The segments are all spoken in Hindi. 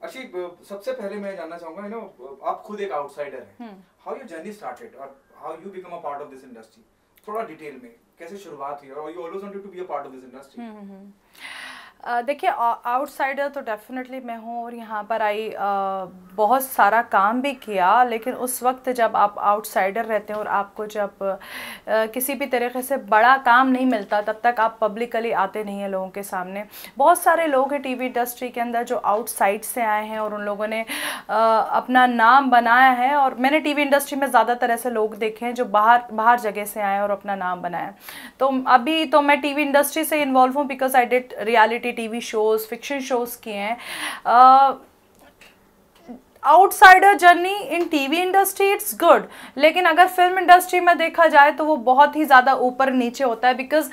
अच्छी सबसे पहले मैं जानना चाहूंगा आप खुद एक आउटसाइडर हैं, हाउ योर जर्नी स्टार्टेड और how you become a part of this industry, थोड़ा डिटेल में कैसे शुरुआत हुई और you always wanted to be a part of this industry. देखिए, आउटसाइडर तो डेफिनेटली मैं हूँ और यहाँ पर आई बहुत सारा काम भी किया, लेकिन उस वक्त जब आप आउटसाइडर रहते हैं और आपको जब किसी भी तरीके से बड़ा काम नहीं मिलता, तब तक आप पब्लिकली आते नहीं हैं लोगों के सामने। बहुत सारे लोग हैं टीवी इंडस्ट्री के अंदर जो आउटसाइड से आए हैं और उन लोगों ने अपना नाम बनाया है, और मैंने टीवी इंडस्ट्री में ज़्यादातर ऐसे लोग देखे हैं जो बाहर जगह से आए और अपना नाम बनाया। तो अभी तो मैं टीवी इंडस्ट्री से इन्वॉल्व हूँ because I did reality TV shows, fiction shows किए हैं। Outsider journey in TV industry it's good, लेकिन अगर फिल्म इंडस्ट्री में देखा जाए तो वो बहुत ही ज़्यादा ऊपर नीचे होता है, बिकॉज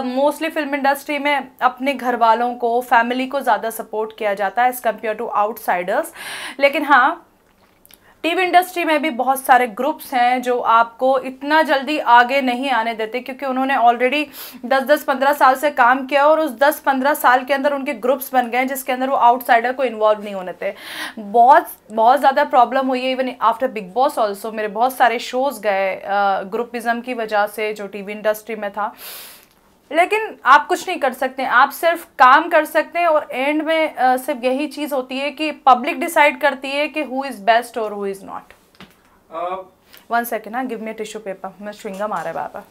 मोस्टली फिल्म इंडस्ट्री में अपने घर वालों को, फैमिली को ज़्यादा सपोर्ट किया जाता है एज़ कम्पेयर टू आउटसाइडर्स। लेकिन हाँ, टीवी इंडस्ट्री में भी बहुत सारे ग्रुप्स हैं जो आपको इतना जल्दी आगे नहीं आने देते, क्योंकि उन्होंने ऑलरेडी 10-15 साल से काम किया और उस 10-15 साल के अंदर उनके ग्रुप्स बन गए जिसके अंदर वो आउटसाइडर को इन्वॉल्व नहीं होने थे। बहुत बहुत ज़्यादा प्रॉब्लम हुई है even after big boss also. मेरे बहुत सारे शोज़ गए ग्रुपिज़म की वजह से जो टीवी इंडस्ट्री में था, लेकिन आप कुछ नहीं कर सकते, आप सिर्फ काम कर सकते हैं। और एंड में सिर्फ यही चीज़ होती है कि पब्लिक डिसाइड करती है कि हु इज़ बेस्ट और हु इज़ नॉट। 1 सेकेंड, हाँ, गिव मी टिश्यू पेपर, मैं च्युइंगम आ रहा है बाबा।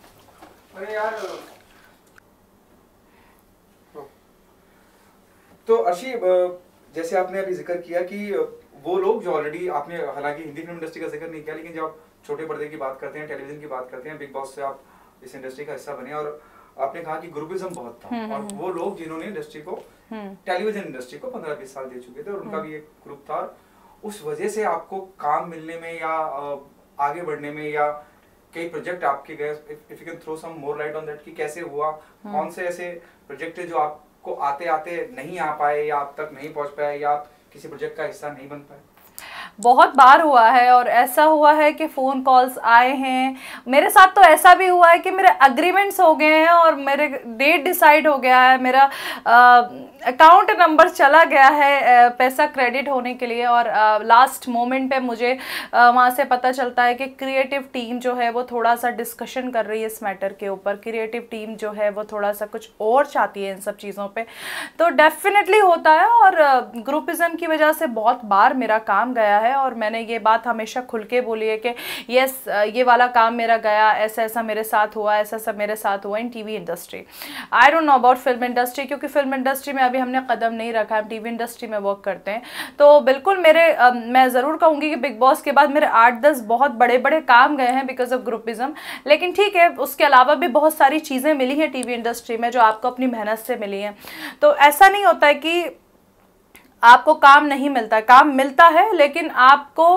अरे यार, तो अर्शी, जैसे आपने अभी जिक्र किया कि वो लोग जो ऑलरेडी, आपने हालांकि हिंदी फिल्म इंडस्ट्री का जिक्र नहीं किया, लेकिन जब आप छोटे पर्दे की बात करते हैं, टेलीविजन की बात करते हैं, बिग बॉस से आप इस इंडस्ट्री का हिस्सा बने, और आपने कहा कि ग्रुपिज्म बहुत था, और वो लोग जिन्होंने इंडस्ट्री को, टेलीविजन इंडस्ट्री को 15-20 साल दे चुके थे, और उनका भी एक ग्रुप था, उस वजह से आपको काम मिलने में या आगे बढ़ने में या कई प्रोजेक्ट आपके गए, if you can throw some more light on that कि कैसे हुआ, कौन से ऐसे प्रोजेक्ट है जो आपको आते आते नहीं आ पाए या आप तक नहीं पहुंच पाए या आप किसी प्रोजेक्ट का हिस्सा नहीं बन पाए? बहुत बार हुआ है, और ऐसा हुआ है कि फ़ोन कॉल्स आए हैं। मेरे साथ तो ऐसा भी हुआ है कि मेरे अग्रीमेंट्स हो गए हैं और मेरे डेट डिसाइड हो गया है, मेरा अकाउंट नंबर चला गया है पैसा क्रेडिट होने के लिए, और लास्ट मोमेंट पे मुझे वहाँ से पता चलता है कि क्रिएटिव टीम जो है वो थोड़ा सा डिस्कशन कर रही है इस मैटर के ऊपर। क्रिएटिव टीम जो है वो थोड़ा सा कुछ और चाहती है इन सब चीज़ों पे, तो डेफिनेटली होता है। और ग्रुपिज्म की वजह से बहुत बार मेरा काम गया है, और मैंने ये बात हमेशा खुल के बोली है कि यस, ये वाला काम मेरा गया, ऐसा ऐसा मेरे साथ हुआ, ऐसा ऐसा मेरे साथ हुआ in TV industry. I don't know about film industry, क्योंकि फिल्म इंडस्ट्री में अभी हमने कदम नहीं रखा, हम टीवी इंडस्ट्री में वर्क करते हैं। तो बिल्कुल मैं ज़रूर कहूँगी कि बिग बॉस के बाद मेरे 8-10 बहुत बड़े बड़े काम गए हैं बिकॉज ऑफ ग्रुपिज्म। लेकिन ठीक है, उसके अलावा भी बहुत सारी चीज़ें मिली हैं टीवी इंडस्ट्री में जो आपको अपनी मेहनत से मिली हैं। तो ऐसा नहीं होता है कि आपको काम नहीं मिलता, काम मिलता है, लेकिन आपको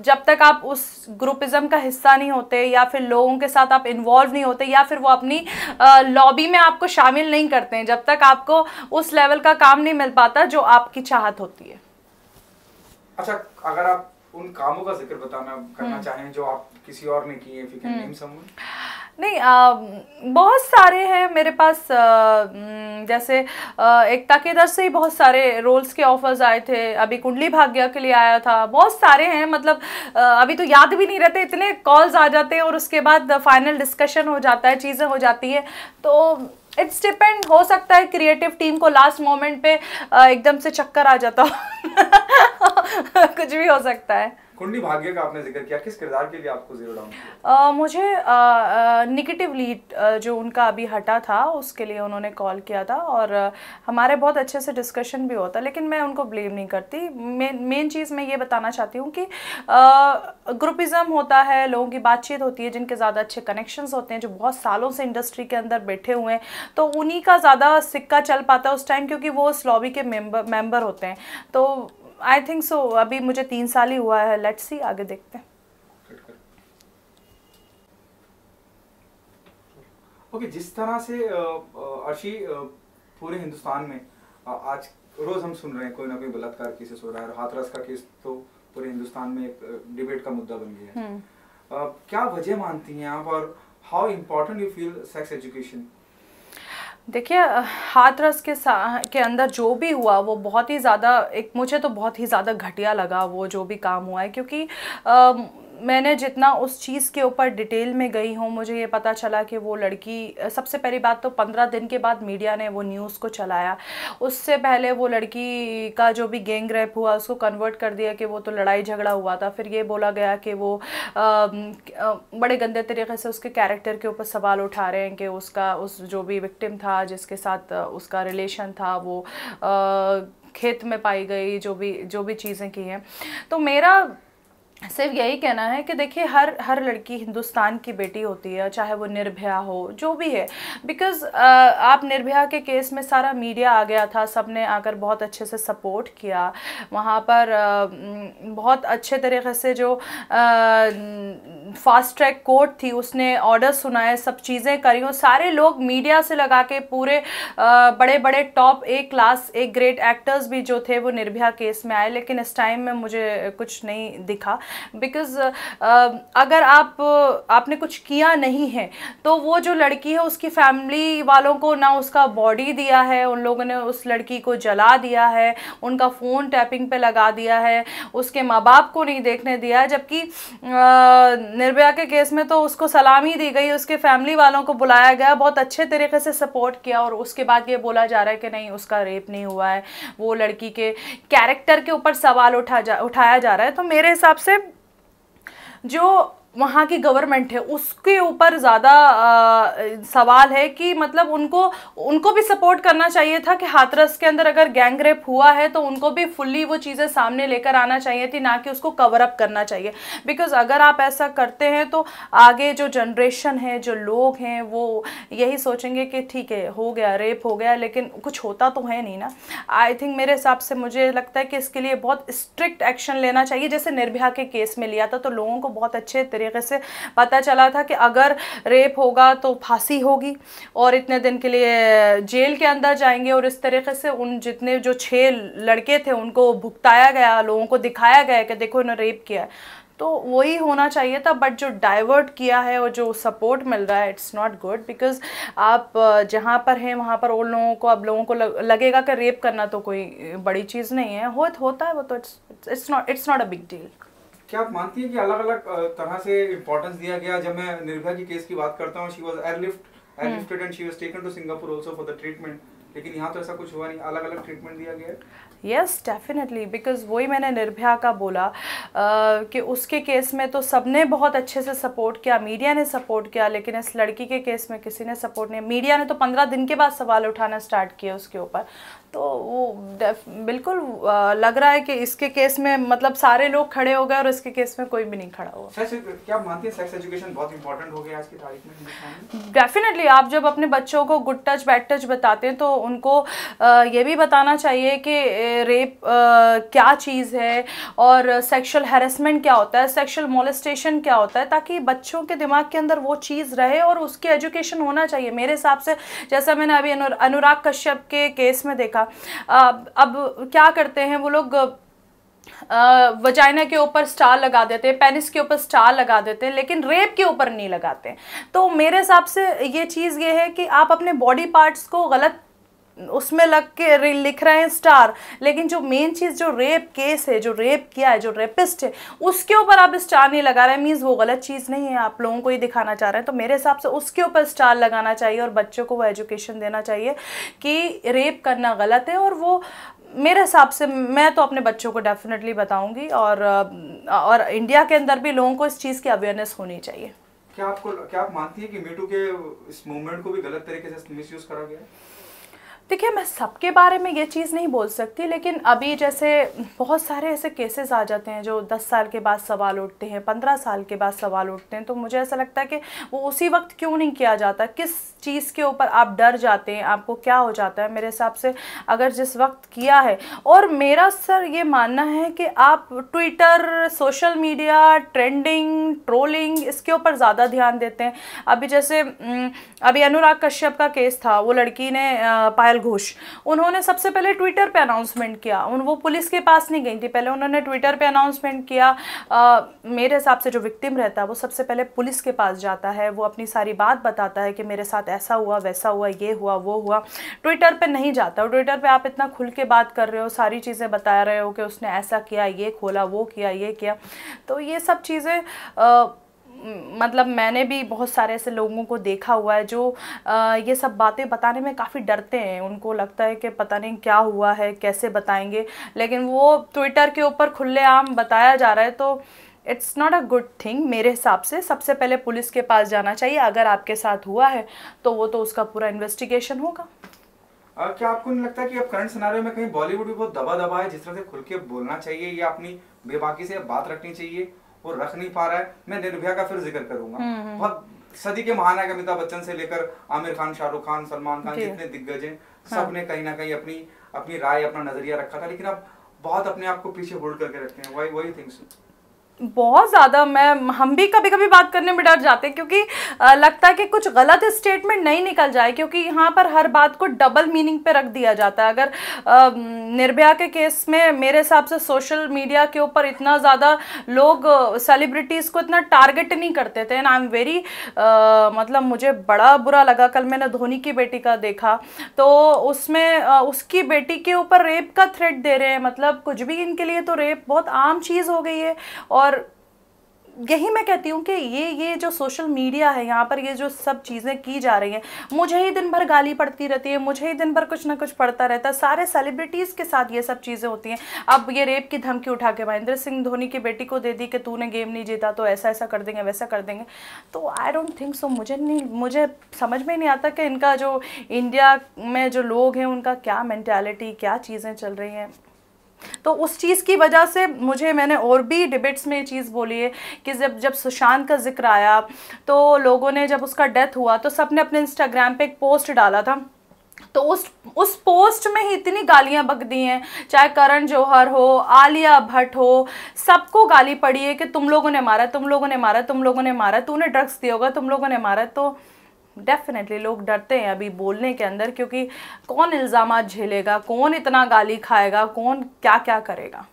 जब तक आप उस ग्रुपिज्म का हिस्सा नहीं होते या फिर लोगों के साथ आप इन्वॉल्व नहीं होते या फिर वो अपनी लॉबी में आपको शामिल नहीं करते हैं, जब तक आपको उस लेवल का काम नहीं मिल पाता जो आपकी चाहत होती है। अच्छा, अगर आप उन कामों का जिक्र करना चाहें जो आप किसी और ने किए, if you can name someone? नहीं, बहुत सारे हैं मेरे पास। जैसे एकता के इधर से ही बहुत सारे रोल्स के ऑफर्स आए थे, अभी कुंडली भाग्य के लिए आया था, बहुत सारे हैं। मतलब अभी तो याद भी नहीं रहते, इतने कॉल्स आ जाते हैं और उसके बाद फाइनल डिस्कशन हो जाता है, चीज़ें हो जाती है। तो इट्स डिपेंड, हो सकता है क्रिएटिव टीम को लास्ट मोमेंट पे एकदम से चक्कर आ जाता हो कुछ भी हो सकता है। कुंडली भाग्य का आपने जिक्र किया, किस किरदार के लिए आपको जीरो डाउन? मुझे नेगेटिव लीड जो उनका अभी हटा था उसके लिए उन्होंने कॉल किया था, और हमारे बहुत अच्छे से डिस्कशन भी होता, लेकिन मैं उनको ब्लेम नहीं करती। मेन चीज़ मैं ये बताना चाहती हूँ कि ग्रुपिज्म होता है, लोगों की बातचीत होती है जिनके ज़्यादा अच्छे कनेक्शंस होते हैं, जो बहुत सालों से इंडस्ट्री के अंदर बैठे हुए हैं, तो उन्हीं का ज़्यादा सिक्का चल पाता है उस टाइम, क्योंकि वो उस लॉबी के मेंबर होते हैं। तो आई थिंक सो, अभी मुझे 3 साल ही हुआ है, लेट्स सी, आगे देखते हैं। ओके, जिस तरह से अर्शी पूरे हिंदुस्तान में आज रोज हम सुन रहे हैं कोई ना कोई बलात्कार केसेस हो रहा है, हाथरस का केस तो पूरे हिंदुस्तान में एक डिबेट का मुद्दा बन गया है। क्या वजह मानती हैं आप, और how important you feel sex education? देखिए, हाथरस के अंदर जो भी हुआ वो बहुत ही ज़्यादा, एक मुझे तो बहुत ही ज़्यादा घटिया लगा वो जो भी काम हुआ है, क्योंकि मैंने जितना उस चीज़ के ऊपर डिटेल में गई हूँ, मुझे ये पता चला कि वो लड़की, सबसे पहली बात तो 15 दिन के बाद मीडिया ने वो न्यूज़ को चलाया। उससे पहले वो लड़की का जो भी गैंग रेप हुआ उसको कन्वर्ट कर दिया कि वो तो लड़ाई झगड़ा हुआ था। फिर ये बोला गया कि वो बड़े गंदे तरीके से उसके कैरेक्टर के ऊपर सवाल उठा रहे हैं कि उसका, उस जो भी विक्टिम था जिसके साथ उसका रिलेशन था, वो खेत में पाई गई, जो भी चीज़ें की हैं। तो मेरा सिर्फ यही कहना है कि देखिए, हर लड़की हिंदुस्तान की बेटी होती है, चाहे वो निर्भया हो, जो भी है। बिकॉज़ आप निर्भया के केस में सारा मीडिया आ गया था, सबने आकर बहुत अच्छे से सपोर्ट किया। वहाँ पर बहुत अच्छे तरीके से जो फास्ट ट्रैक कोर्ट थी उसने ऑर्डर सुनाए, सब चीज़ें करी, और सारे लोग मीडिया से लगा के पूरे बड़े बड़े टॉप A ग्रेड एक्टर्स भी जो थे वो निर्भया केस में आए। लेकिन इस टाइम में मुझे कुछ नहीं दिखा, बिकॉज़ अगर आपने कुछ किया नहीं है तो वो जो लड़की है उसकी फैमिली वालों को ना उसका बॉडी दिया है, उन लोगों ने उस लड़की को जला दिया है, उनका फ़ोन टैपिंग पे लगा दिया है, उसके माँ बाप को नहीं देखने दिया है। जबकि निर्भया के केस में तो उसको सलामी दी गई, उसके फैमिली वालों को बुलाया गया, बहुत अच्छे तरीके से सपोर्ट किया, और उसके बाद ये बोला जा रहा है कि नहीं, उसका रेप नहीं हुआ है, वो लड़की के कैरेक्टर के ऊपर सवाल उठाया जा रहा है। तो मेरे हिसाब से जो वहाँ की गवर्नमेंट है उसके ऊपर ज़्यादा सवाल है कि मतलब उनको भी सपोर्ट करना चाहिए था कि हाथरस के अंदर अगर गैंग रेप हुआ है तो उनको भी फुल्ली वो चीज़ें सामने लेकर आना चाहिए थी, ना कि उसको कवर अप करना चाहिए। बिकॉज़ अगर आप ऐसा करते हैं तो आगे जो जनरेशन है, जो लोग हैं, वो यही सोचेंगे कि ठीक है, हो गया, रेप हो गया, लेकिन कुछ होता तो है नहीं ना। आई थिंक मेरे हिसाब से मुझे लगता है कि इसके लिए बहुत स्ट्रिक्ट एक्शन लेना चाहिए, जैसे निर्भया के केस में लिया था। तो लोगों को बहुत अच्छे तरीके से पता चला था कि अगर रेप होगा तो फांसी होगी और इतने दिन के लिए जेल के अंदर जाएंगे, और इस तरीके से उन जितने जो 6 लड़के थे उनको भुगताया गया, लोगों को दिखाया गया कि देखो इन्होंने रेप किया है। तो वही होना चाहिए था, बट जो डाइवर्ट किया है और जो सपोर्ट मिल रहा है, इट्स नॉट गुड। बिकॉज आप जहाँ पर हैं वहाँ पर उन लोगों को, अब लोगों को लगेगा कि रेप करना तो कोई बड़ी चीज़ नहीं है, होता है वो तो, it's not a big deal. क्या आप मानती हैं कि अलग अलग तरह से इम्पोर्टेंस दिया गया? जब मैं निर्भया की केस की बात करता हूँ, she was airlifted and she was taken to Singapore also for the treatment, लेकिन यहाँ तो ऐसा कुछ हुआ नहीं, अलग अलग ट्रीटमेंट दिया गया है। यस, डेफिनेटली, बिकॉज वही मैंने निर्भया का बोला कि उसके केस में तो सबने बहुत अच्छे से सपोर्ट किया, मीडिया ने सपोर्ट किया, लेकिन इस लड़की के केस में किसी ने सपोर्ट नहीं। मीडिया ने तो 15 दिन के बाद सवाल उठाना स्टार्ट किया उसके ऊपर। तो वो बिल्कुल लग रहा है कि इसके केस में मतलब सारे लोग खड़े हो गए और इसके केस में कोई भी नहीं खड़ा हुआ। क्या आप मानती हैं सेक्स एजुकेशन बहुत इंपॉर्टेंट हो गया आज की तारीख में? डेफिनेटली, आप जब अपने बच्चों को गुड टच बैड टच बताते हैं तो उनको ये भी बताना चाहिए कि रेप क्या चीज़ है और सेक्सुअल हैरेसमेंट क्या होता है, सेक्सुअल मोलेस्टेशन क्या होता है, ताकि बच्चों के दिमाग के अंदर वो चीज़ रहे और उसकी एजुकेशन होना चाहिए। मेरे हिसाब से जैसा मैंने अभी अनुराग कश्यप के केस में देखा, अब क्या करते हैं वो लोग, वजाइना के ऊपर स्टार लगा देते हैं, पेनिस के ऊपर स्टार लगा देते हैं, लेकिन रेप के ऊपर नहीं लगाते। तो मेरे हिसाब से ये चीज़ ये है कि आप अपने बॉडी पार्ट्स को गलत उसमें लग के लिख रहे हैं स्टार, लेकिन जो मेन चीज़, जो रेप केस है, जो रेप किया है, जो रेपिस्ट है, उसके ऊपर आप स्टार नहीं लगा रहे हैं, मीन्स वो गलत चीज़ नहीं है, आप लोगों को ही दिखाना चाह रहे हैं। तो मेरे हिसाब से उसके ऊपर स्टार लगाना चाहिए और बच्चों को वो एजुकेशन देना चाहिए कि रेप करना गलत है। और वो मेरे हिसाब से, मैं तो अपने बच्चों को डेफिनेटली बताऊंगी, और इंडिया के अंदर भी लोगों को इस चीज़ की अवेयरनेस होनी चाहिए। क्या आप मानती है कि मीटू के इस मूवमेंट को भी गलत तरीके से मिसयूज करा गया? देखिए, मैं सबके बारे में ये चीज़ नहीं बोल सकती, लेकिन अभी जैसे बहुत सारे ऐसे केसेस आ जाते हैं जो 10 साल के बाद सवाल उठते हैं, 15 साल के बाद सवाल उठते हैं, तो मुझे ऐसा लगता है कि वो उसी वक्त क्यों नहीं किया जाता, किस चीज़ के ऊपर आप डर जाते हैं, आपको क्या हो जाता है। मेरे हिसाब से अगर जिस वक्त किया है, और मेरा सर ये मानना है कि आप Twitter, social media, trending, trolling, इसके ऊपर ज़्यादा ध्यान देते हैं। अभी जैसे अभी अनुराग कश्यप का केस था, वो लड़की ने पायल पायल घोष, उन्होंने सबसे पहले ट्विटर पे अनाउंसमेंट किया। वो पुलिस के पास नहीं गई थी, पहले उन्होंने ट्विटर पे अनाउंसमेंट किया। मेरे हिसाब से जो विक्टिम रहता है वो सबसे पहले पुलिस के पास जाता है, वो अपनी सारी बात बताता है कि मेरे साथ ऐसा हुआ, वैसा हुआ, ये हुआ, वो हुआ। ट्विटर पे नहीं जाता। और ट्विटर पे आप इतना खुल के बात कर रहे हो, सारी चीज़ें बता रहे हो कि उसने ऐसा किया, ये खोला, वो किया, ये किया। तो ये सब चीज़ें मतलब मैंने भी बहुत सारे ऐसे लोगों को देखा हुआ है जो ये सब बातें बताने में काफ़ी डरते हैं। उनको लगता है कि पता नहीं क्या हुआ है, कैसे बताएंगे, लेकिन वो ट्विटर के ऊपर खुलेआम बताया जा रहा है, तो it's not a good thing. मेरे हिसाब से सबसे पहले पुलिस के पास जाना चाहिए। अगर आपके साथ हुआ है तो वो तो उसका पूरा इन्वेस्टिगेशन होगा। क्या आपको नहीं लगता कि अब करंट सिनारियो में कहीं बॉलीवुड भी बहुत दबा है, जिस तरह से खुल के बोलना चाहिए या अपनी बेबाकी से बात रखनी चाहिए, वो रख नहीं पा रहा है? मैं निर्भया का फिर जिक्र करूंगा। बहुत सदी के महानायक अमिताभ बच्चन से लेकर आमिर खान, शाहरुख खान, सलमान खान, जितने दिग्गज हैं, सब ने कहीं ना कहीं अपनी राय, अपना नजरिया रखा था, लेकिन अब बहुत अपने आप को पीछे होल्ड करके रखते हैं। वही थिंग्स बहुत ज़्यादा हम भी कभी कभी बात करने में डर जाते हैं, क्योंकि लगता है कि कुछ गलत स्टेटमेंट नहीं निकल जाए, क्योंकि यहाँ पर हर बात को डबल मीनिंग पे रख दिया जाता है। अगर निर्भया के केस में मेरे हिसाब से सोशल मीडिया के ऊपर इतना ज़्यादा लोग सेलिब्रिटीज़ को इतना टारगेट नहीं करते थे। एंड आई एम वेरी मतलब मुझे बड़ा बुरा लगा, कल मैंने धोनी की बेटी का देखा, तो उसमें उसकी बेटी के ऊपर रेप का थ्रेट दे रहे हैं। मतलब कुछ भी, इनके लिए तो रेप बहुत आम चीज़ हो गई है। और यही मैं कहती हूँ कि ये जो सोशल मीडिया है, यहाँ पर ये जो सब चीज़ें की जा रही हैं, मुझे ही दिन भर गाली पड़ती रहती है, मुझे ही दिन भर कुछ ना कुछ पड़ता रहता है, सारे सेलिब्रिटीज़ के साथ ये सब चीज़ें होती हैं। अब ये रेप की धमकी उठा के महेंद्र सिंह धोनी की बेटी को दे दी कि तूने गेम नहीं जीता तो ऐसा ऐसा कर देंगे, वैसा कर देंगे। तो आई डोंट थिंक सो। मुझे समझ में नहीं आता कि इनका जो इंडिया में जो लोग हैं उनका क्या मेंटालिटी, क्या चीज़ें चल रही हैं। तो उस चीज़ की वजह से मैंने और भी डिबेट्स में ये चीज़ बोली है कि जब सुशांत का जिक्र आया, तो लोगों ने, जब उसका डेथ हुआ तो सबने अपने इंस्टाग्राम पे एक पोस्ट डाला था, तो उस पोस्ट में ही इतनी गालियां बक दी हैं, चाहे करण जौहर हो, आलिया भट्ट हो, सबको गाली पड़ी है कि तुम लोगों ने मारा, तुम लोगों ने मारा, तुम लोगों ने मारा, तूने ड्रग्स दिया होगा, तुम लोगों ने मारा। तो डेफिनेटली लोग डरते हैं अभी बोलने के अंदर, क्योंकि कौन इल्ज़ामात झेलेगा, कौन इतना गाली खाएगा, कौन क्या क्या करेगा।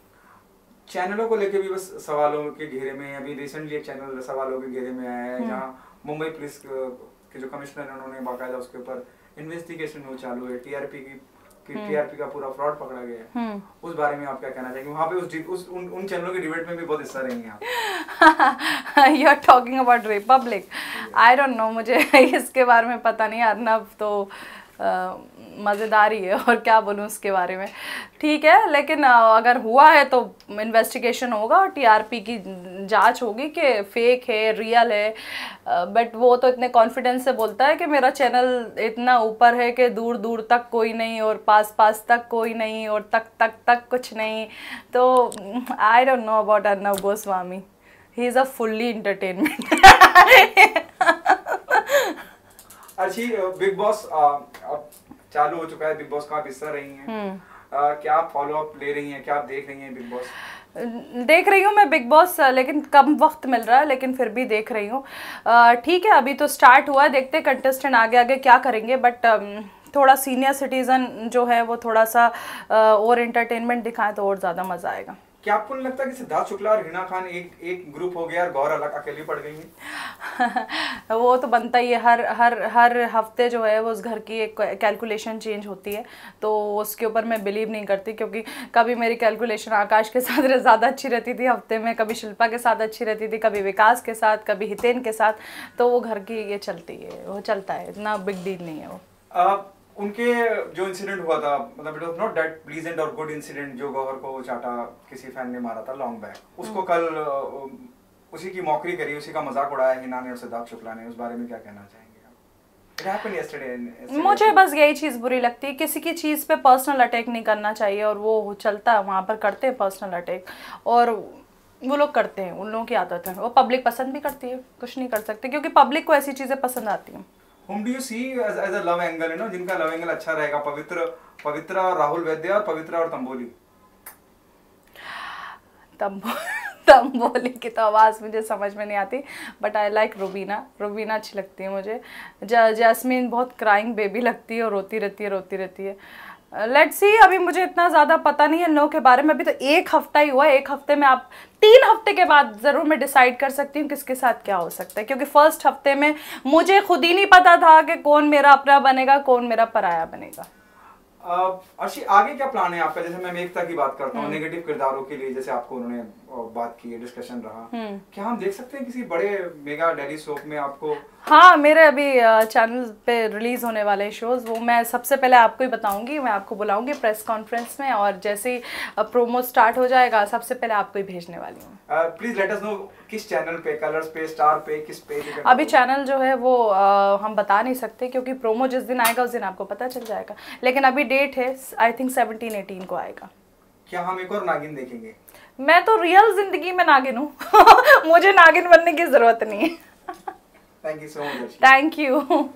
चैनलों को लेके भी बस सवालों के घेरे में, अभी रिसेंटली एक चैनल सवालों के घेरे में आया है, जहाँ मुंबई पुलिस के जो कमिश्नर है उन्होंने बाकायदा उसके ऊपर इन्वेस्टिगेशन हो चालू है, टीआरपी का पूरा फ्रॉड पकड़ा गया है। उस बारे में आप क्या कहना चाहेंगे? वहाँ पे उन चैनलों के डिबेट में भी बहुत हिस्सा रहेंगे आप। You are talking about Republic, I don't know, मुझे इसके बारे में पता नहीं। अर्नब तो मज़ेदार ही है, और क्या बोलूँ उसके बारे में। ठीक है, लेकिन अगर हुआ है तो इन्वेस्टिगेशन होगा और टीआरपी की जांच होगी कि फेक है, रियल है। बट वो तो इतने कॉन्फिडेंस से बोलता है कि मेरा चैनल इतना ऊपर है कि दूर दूर तक कोई नहीं, और पास पास तक कोई नहीं, और तक कुछ नहीं। तो आई don't know about Arnab Goswami, he is a fully entertainment. अच्छी, बिग बॉस अब चालू हो चुका है, बिग बॉस का आप हिस्सा रही हैं, क्या आप फॉलो अप ले रही हैं, क्या आप देख रही हैं बिग बॉस? देख रही हूँ मैं बिग बॉस, लेकिन कम वक्त मिल रहा है, लेकिन फिर भी देख रही हूँ। ठीक है, अभी तो स्टार्ट हुआ है, देखते हैं कंटेस्टेंट आगे आगे क्या करेंगे। बट थोड़ा सीनियर सिटीजन जो है वो थोड़ा सा और एंटरटेनमेंट दिखाएं तो और ज़्यादा मज़ा आएगा। क्या आपको नहीं लगता कि सिद्धार्थ शुक्ला और हिना खान एक ग्रुप हो गया और गौर अलग अकेली पड़ गई है? वो तो बनता ही है, हर हफ्ते जो है वो उस घर की एक कैलकुलेशन चेंज होती है, तो उसके ऊपर मैं बिलीव नहीं करती, क्योंकि कभी मेरी कैलकुलेशन आकाश के साथ ज़्यादा अच्छी रहती थी हफ्ते में, कभी शिल्पा के साथ अच्छी रहती थी, कभी विकास के साथ, कभी हितेन के साथ। तो वो घर की ये चलती है, वो चलता है, इतना बिग डील नहीं है वो। उनके जो इंसिडेंट हुआ था, मतलब it was not that pleasant और गुड इंसिडेंट, जो गौहर को चाटा किसी फैन ने मारा था लॉन्ग बैक, उसको कल उसी की मौकरी करी, उसी का मजाक उड़ाया हिना ने और सिद्धार्थ शुक्ला ने, उस बारे में क्या कहना चाहेंगे आप? It happened yesterday. मुझे बस यही चीज़ बुरी लगती है, किसी की चीज़ पे पर्सनल अटैक नहीं करना चाहिए, और वो चलता है, वहाँ पर करते हैं पर्सनल अटैक, और वो लोग करते हैं, उन लोगों की आदत है, वो पब्लिक पसंद भी करती है, कुछ नहीं कर सकते, क्योंकि पब्लिक को ऐसी चीज़ें पसंद आती हैं। Whom do you see as a love angle, you know, जिनका लव एंगल अच्छा रहेगा? पवित्रा और राहुल वैद्य, और पवित्रा और तंबोली। तब बोली कि तो आवाज़ मुझे समझ में नहीं आती, but I like Rubina. Rubina अच्छी लगती है मुझे। जैस्मीन बहुत क्राइंग बेबी लगती है और रोती रहती है। लेट्स सी, अभी मुझे इतना ज़्यादा पता नहीं है इन लोगों के बारे में। अभी तो 1 हफ्ता ही हुआ है। 1 हफ्ते में आप 3 हफ्ते के बाद ज़रूर मैं डिसाइड कर सकती हूँ किसके साथ क्या हो सकता है, क्योंकि फर्स्ट हफ्ते में मुझे खुद ही नहीं पता था कि कौन मेरा अपना बनेगा, कौन मेरा पराया बनेगा। अर्शी, आगे क्या प्लान है आपका? जैसे मैं मेघता की बात करता हूँ, नेगेटिव किरदारों के लिए जैसे आपको उन्होंने बात की है, डिस्कशन रहा, क्या हम देख सकते हैं किसी बड़े मेगा डेली सोप में आपको? हाँ, मेरे अभी चैनल पे रिलीज होने वाले शोज, वो मैं सबसे पहले आपको ही बताऊंगी। मैं आपको बुलाऊंगी प्रेस कॉन्फ्रेंस में, और जैसे ही प्रोमो स्टार्ट हो जाएगा सबसे पहले आपको ही भेजने वाली हूँ। प्लीज लेट अस नो किस चैनल पे, कलर्स पे, स्टार पे, किस पे? अभी चैनल जो है वो हम बता नहीं सकते, क्योंकि प्रोमो जिस दिन आएगा उस दिन आपको पता चल जाएगा। लेकिन अभी डेट है, आई थिंक 17-18 को आएगा। क्या हम एक और नागिन देखेंगे? मैं तो रियल जिंदगी में नागिन हूँ मुझे नागिन बनने की जरूरत नहीं है। Thank you so much. Thank you.